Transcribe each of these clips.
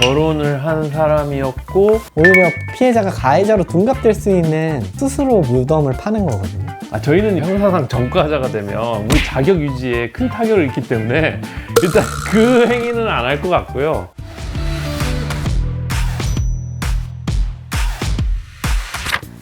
결혼을 한 사람이었고 오히려 피해자가 가해자로 둔갑될 수 있는 스스로 무덤을 파는 거거든요. 저희는 형사상 전과자가 되면 우리 자격 유지에 큰 타격을 입기 때문에 일단 그 행위는 안 할 것 같고요.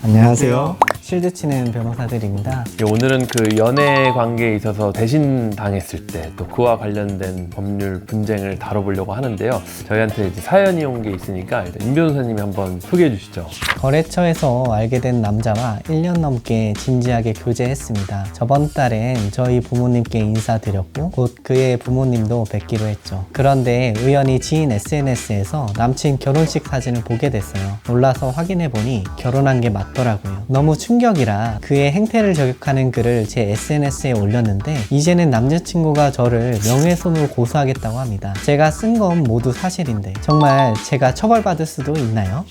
안녕하세요. 실드 치는 변호사들입니다. 오늘은 그 연애 관계에 있어서 배신 당했을 때 또 그와 관련된 법률 분쟁을 다뤄보려고 하는데요. 저희한테 이제 사연이 온 게 있으니까 일단 임 변호사님이 한번 소개해 주시죠. 거래처에서 알게 된 남자와 1년 넘게 진지하게 교제했습니다. 저번 달엔 저희 부모님께 인사드렸고 곧 그의 부모님도 뵙기로 했죠. 그런데 우연히 지인 SNS에서 남친 결혼식 사진을 보게 됐어요. 놀라서 확인해보니 결혼한 게 맞더라고요. 너무 충격이라 그의 행태를 저격하는 글을 제 SNS에 올렸는데 이제는 남자친구가 저를 명예훼손으로 고소하겠다고 합니다. 제가 쓴 건 모두 사실인데 정말 제가 처벌받을 수도 있나요?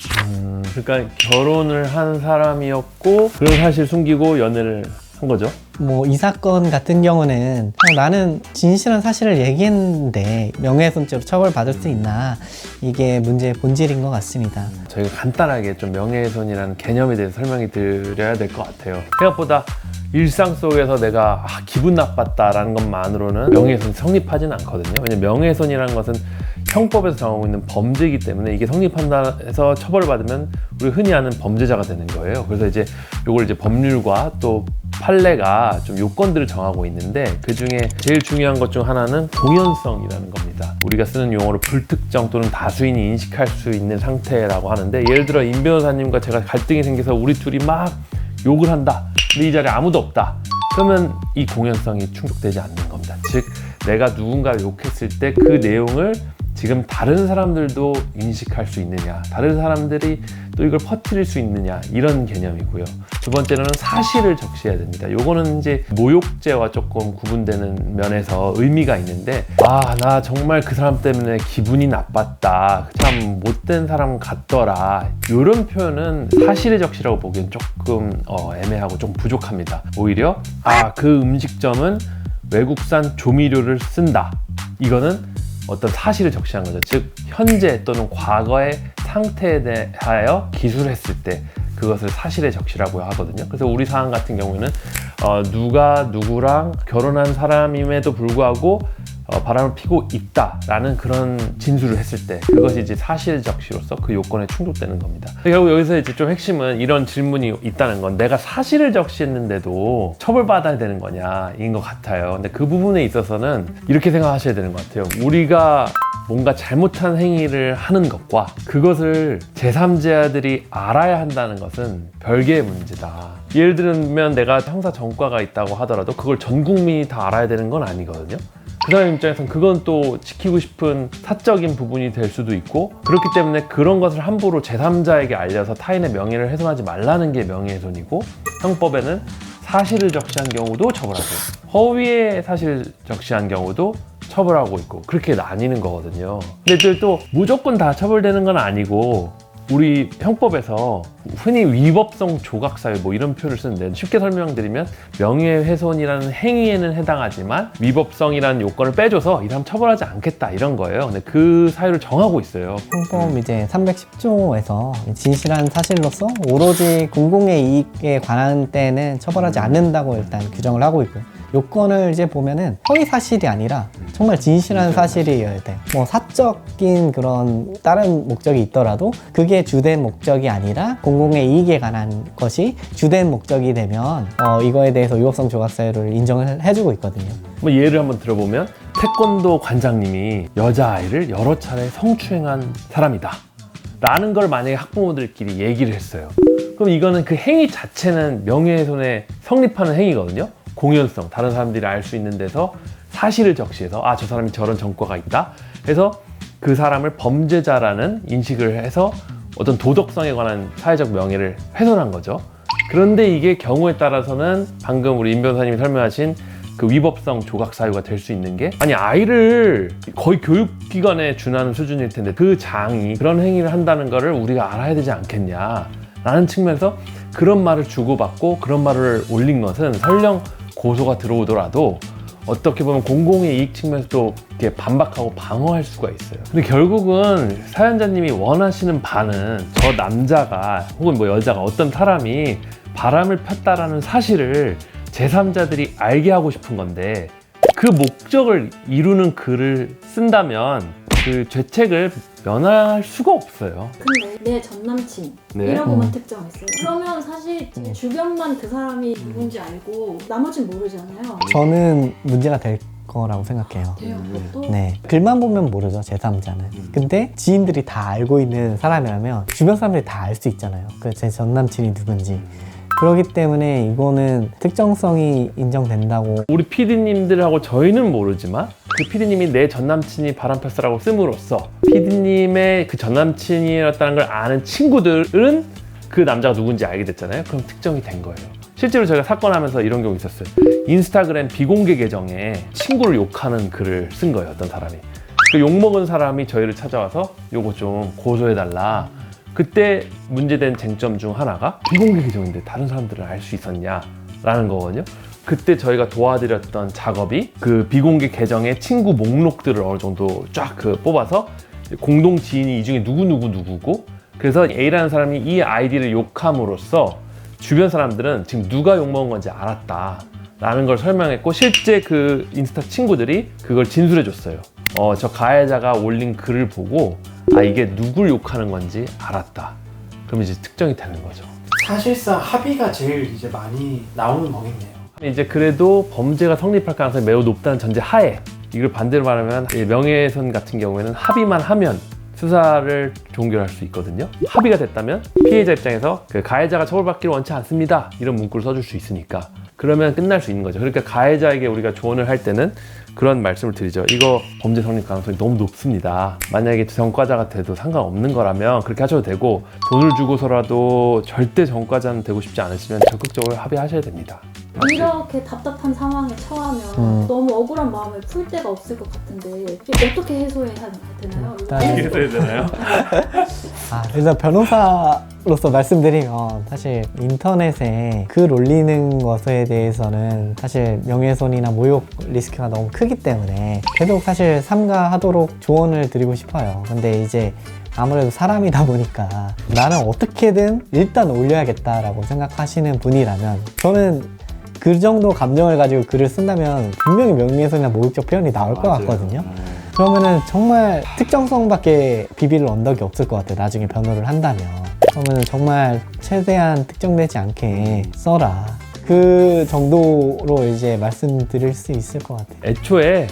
그러니까 결혼을 한 사람이었고 그런 사실 숨기고 연애를 한 거죠. 이 사건 같은 경우는 그냥 나는 진실한 사실을 얘기했는데 명예훼손죄로 처벌받을 수 있나, 이게 문제의 본질인 것 같습니다. 저희가 간단하게 좀 명예훼손이라는 개념에 대해서 설명이 드려야 될 것 같아요. 생각보다 일상 속에서 내가 기분 나빴다라는 것만으로는 명예훼손이 성립하지는 않거든요. 왜냐면 명예훼손이라는 것은 형법에서 정하고 있는 범죄이기 때문에 이게 성립한다 해서 처벌을 받으면 우리 흔히 아는 범죄자가 되는 거예요. 그래서 이제 요걸 이제 법률과 또 판례가 좀 요건들을 정하고 있는데 그 중에 제일 중요한 것 중 하나는 공연성이라는 겁니다. 우리가 쓰는 용어로 불특정 또는 다수인이 인식할 수 있는 상태라고 하는데, 예를 들어 임 변호사님과 제가 갈등이 생겨서 우리 둘이 막 욕을 한다. 근데 이 자리에 아무도 없다. 그러면 이 공연성이 충족되지 않는 겁니다. 즉 내가 누군가를 욕했을 때 그 내용을 지금 다른 사람들도 인식할 수 있느냐, 다른 사람들이 또 이걸 퍼뜨릴 수 있느냐, 이런 개념이고요. 두 번째는 사실을 적시해야 됩니다. 요거는 이제 모욕죄와 조금 구분되는 면에서 의미가 있는데, 나 정말 그 사람 때문에 기분이 나빴다, 참 못된 사람 같더라, 이런 표현은 사실의 적시라고 보기엔 조금 애매하고 좀 부족합니다. 오히려 그 음식점은 외국산 조미료를 쓴다, 이거는 어떤 사실을 적시한 거죠. 즉 현재 또는 과거의 상태에 대하여 기술했을 때 그것을 사실의 적시라고 하거든요. 그래서 우리 사안 같은 경우에는 누가 누구랑 결혼한 사람임에도 불구하고 바람을 피고 있다라는 그런 진술을 했을 때 그것이 이제 사실 적시로서 그 요건에 충족되는 겁니다. 결국 여기서 이제 좀 핵심은 이런 질문이 있다는 건, 내가 사실을 적시했는데도 처벌받아야 되는 거냐인 것 같아요. 근데 그 부분에 있어서는 이렇게 생각하셔야 되는 것 같아요. 우리가 뭔가 잘못한 행위를 하는 것과 그것을 제3자들이 알아야 한다는 것은 별개의 문제다. 예를 들면 내가 형사 전과가 있다고 하더라도 그걸 전 국민이 다 알아야 되는 건 아니거든요. 그 사람 입장에서는 그건 또 지키고 싶은 사적인 부분이 될 수도 있고, 그렇기 때문에 그런 것을 함부로 제3자에게 알려서 타인의 명예를 훼손하지 말라는 게 명예훼손이고, 형법에는 사실을 적시한 경우도 처벌하고 허위의 사실 적시한 경우도 처벌하고 있고, 그렇게 나뉘는 거거든요. 근데 또 무조건 다 처벌되는 건 아니고, 우리 형법에서 흔히 위법성 조각사유 이런 표현을 쓰는데, 쉽게 설명드리면 명예훼손이라는 행위에는 해당하지만 위법성이라는 요건을 빼줘서 이 사람 처벌하지 않겠다, 이런 거예요. 근데 그 사유를 정하고 있어요. 형법 이제 310조에서 진실한 사실로서 오로지 공공의 이익에 관한 때는 처벌하지 않는다고 일단 규정을 하고 있고요. 요건을 이제 보면은 허위 사실이 아니라 정말 진실한 사실이어야 돼. 사적인 그런 다른 목적이 있더라도 그게 주된 목적이 아니라 공공의 이익에 관한 것이 주된 목적이 되면 이거에 대해서 위법성 조각사유를 인정을 해주고 있거든요. 예를 한번 들어보면 태권도 관장님이 여자아이를 여러 차례 성추행한 사람이다 라는 걸 만약에 학부모들끼리 얘기를 했어요. 그럼 이거는 그 행위 자체는 명예훼손에 성립하는 행위거든요. 공연성, 다른 사람들이 알 수 있는 데서 사실을 적시해서 저 사람이 저런 전과가 있다 해서 그 사람을 범죄자라는 인식을 해서 어떤 도덕성에 관한 사회적 명예를 훼손한 거죠. 그런데 이게 경우에 따라서는 방금 우리 임 변호사님이 설명하신 그 위법성 조각 사유가 될 수 있는 게, 아이를 거의 교육기관에 준하는 수준일 텐데 그 장이 그런 행위를 한다는 거를 우리가 알아야 되지 않겠냐 라는 측면에서 그런 말을 주고받고 그런 말을 올린 것은 설령 고소가 들어오더라도 어떻게 보면 공공의 이익 측면에서 또 이렇게 반박하고 방어할 수가 있어요. 근데 결국은 사연자님이 원하시는 바는 저 남자가 혹은 뭐 여자가 어떤 사람이 바람을 폈다라는 사실을 제3자들이 알게 하고 싶은 건데, 그 목적을 이루는 글을 쓴다면 그 죄책을 면할 수가 없어요. 근데 내 전남친 네. 이라고만 특정했어요. 그러면 사실 주변만 그 사람이 누군지 알고 나머지는 모르잖아요. 저는 문제가 될 거라고 생각해요. 돼요, 그것도? 네, 글만 보면 모르죠, 제3자는. 근데 지인들이 다 알고 있는 사람이라면 주변 사람들이 다 알 수 있잖아요. 그 제 전남친이 누군지. 그렇기 때문에 이거는 특정성이 인정된다고. 우리 PD님들하고 저희는 모르지만 그 PD님이 내 전남친이 바람폈어라고 씀으로써 PD님의 그 전남친이었다는 걸 아는 친구들은 그 남자가 누군지 알게 됐잖아요. 그럼 특정이 된 거예요. 실제로 저희가 사건 하면서 이런 경우 있었어요. 인스타그램 비공개 계정에 친구를 욕하는 글을 쓴 거예요, 어떤 사람이. 그 욕먹은 사람이 저희를 찾아와서 요거 좀 고소해달라. 그때 문제된 쟁점 중 하나가 비공개 계정인데 다른 사람들은 알 수 있었냐라는 거거든요. 그때 저희가 도와드렸던 작업이 그 비공개 계정의 친구 목록들을 어느 정도 쫙 뽑아서 공동 지인이 이 중에 누구고, 그래서 A라는 사람이 이 아이디를 욕함으로써 주변 사람들은 지금 누가 욕먹은 건지 알았다라는 걸 설명했고, 실제 그 인스타 친구들이 그걸 진술해 줬어요. 저 가해자가 올린 글을 보고 이게 누굴 욕하는 건지 알았다. 그럼 이제 특정이 되는 거죠. 사실상 합의가 제일 이제 많이 나오는 거겠네요. 이제 그래도 범죄가 성립할 가능성이 매우 높다는 전제 하에, 이걸 반대로 말하면 명예훼손 같은 경우에는 합의만 하면 수사를 종결할 수 있거든요. 합의가 됐다면 피해자 입장에서 그 가해자가 처벌받기를 원치 않습니다, 이런 문구를 써줄 수 있으니까 그러면 끝날 수 있는 거죠. 그러니까 가해자에게 우리가 조언을 할 때는 그런 말씀을 드리죠. 이거 범죄 성립 가능성이 너무 높습니다. 만약에 전과자가 돼도 상관없는 거라면 그렇게 하셔도 되고, 돈을 주고서라도 절대 전과자는 되고 싶지 않으시면 적극적으로 합의하셔야 됩니다. 이렇게 답답한 상황에 처하면 너무 억울한 마음을 풀 데가 없을 것 같은데 이게 어떻게 해소해야 되나요? 어떻게 해야 되나요? 일단 변호사로서 말씀드리면 사실 인터넷에 글 올리는 것에 대해서는 사실 명예훼손이나 모욕 리스크가 너무 크기 때문에 계속 사실 삼가하도록 조언을 드리고 싶어요. 근데 이제 아무래도 사람이다 보니까 나는 어떻게든 일단 올려야겠다라고 생각하시는 분이라면, 저는 그 정도 감정을 가지고 글을 쓴다면 분명히 명예훼손이나 모욕적 표현이 나올 것 같거든요. 그러면은 정말 특정성밖에 비빌 언덕이 없을 것 같아요, 나중에 변호를 한다면. 그러면은 정말 최대한 특정되지 않게 써라, 그 정도로 이제 말씀드릴 수 있을 것 같아요. 애초에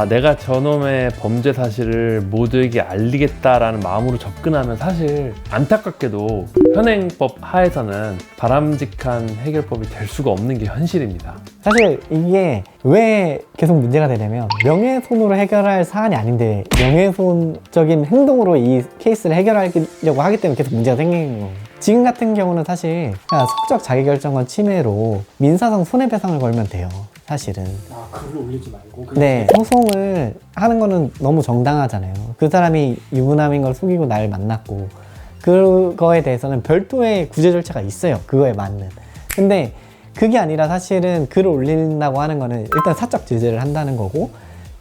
내가 저놈의 범죄 사실을 모두에게 알리겠다라는 마음으로 접근하면 사실 안타깝게도 현행법 하에서는 바람직한 해결법이 될 수가 없는 게 현실입니다. 사실 이게 왜 계속 문제가 되냐면, 명예훼손으로 해결할 사안이 아닌데 명예훼손적인 행동으로 이 케이스를 해결하려고 하기 때문에 계속 문제가 생기는 거예요. 지금 같은 경우는 사실 그냥 속적 자기결정권 침해로 민사상 손해배상을 걸면 돼요, 사실은. 글을 올리지 말고. 네, 소송을 하는 거는 너무 정당하잖아요. 그 사람이 유부남인 걸 속이고 날 만났고, 그거에 대해서는 별도의 구제 절차가 있어요, 그거에 맞는. 근데 그게 아니라 사실은 글을 올린다고 하는 거는 일단 사적 제재를 한다는 거고,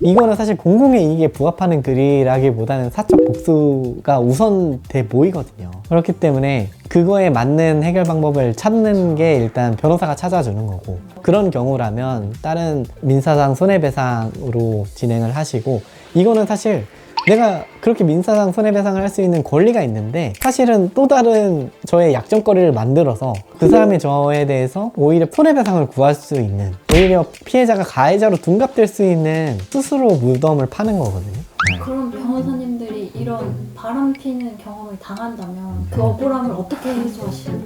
이거는 사실 공공의 이익에 부합하는 글이라기보다는 사적 복수가 우선돼 보이거든요. 그렇기 때문에 그거에 맞는 해결 방법을 찾는 게 일단 변호사가 찾아주는 거고, 그런 경우라면 다른 민사상 손해배상으로 진행을 하시고, 이거는 사실 내가 그렇게 민사상 손해배상을 할 수 있는 권리가 있는데 사실은 또 다른 저의 약점거리를 만들어서 그 사람이 저에 대해서 오히려 손해배상을 구할 수 있는, 오히려 피해자가 가해자로 둔갑될 수 있는 스스로 무덤을 파는 거거든요. 그럼 변호사님들이 이런 바람 피는 경험을 당한다면 그 억울함을 어떻게 해소하시는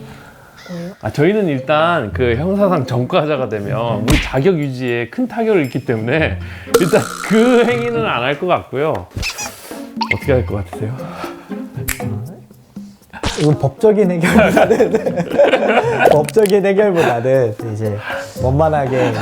거예요? 저희는 일단 그 형사상 전과자가 되면 우리 자격 유지에 큰 타격을 입기 때문에 일단 그 행위는 안 할 것 같고요. 어떻게 할 것 같으세요? 이건 법적인 해결보다는 법적인 해결보다는 이제 원만하게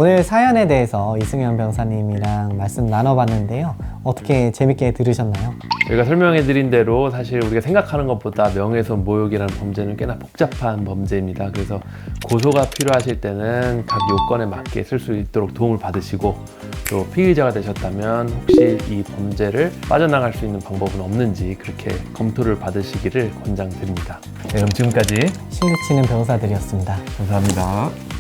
오늘 사연에 대해서 이승현 변호사님이랑 말씀 나눠봤는데요. 어떻게 재밌게 들으셨나요? 저희가 설명해드린 대로 사실 우리가 생각하는 것보다 명예훼손 모욕이라는 범죄는 꽤나 복잡한 범죄입니다. 그래서 고소가 필요하실 때는 각 요건에 맞게 쓸 수 있도록 도움을 받으시고, 또 피의자가 되셨다면 혹시 이 범죄를 빠져나갈 수 있는 방법은 없는지 그렇게 검토를 받으시기를 권장드립니다. 네, 그럼 지금까지 실력치는 변호사들이었습니다. 감사합니다.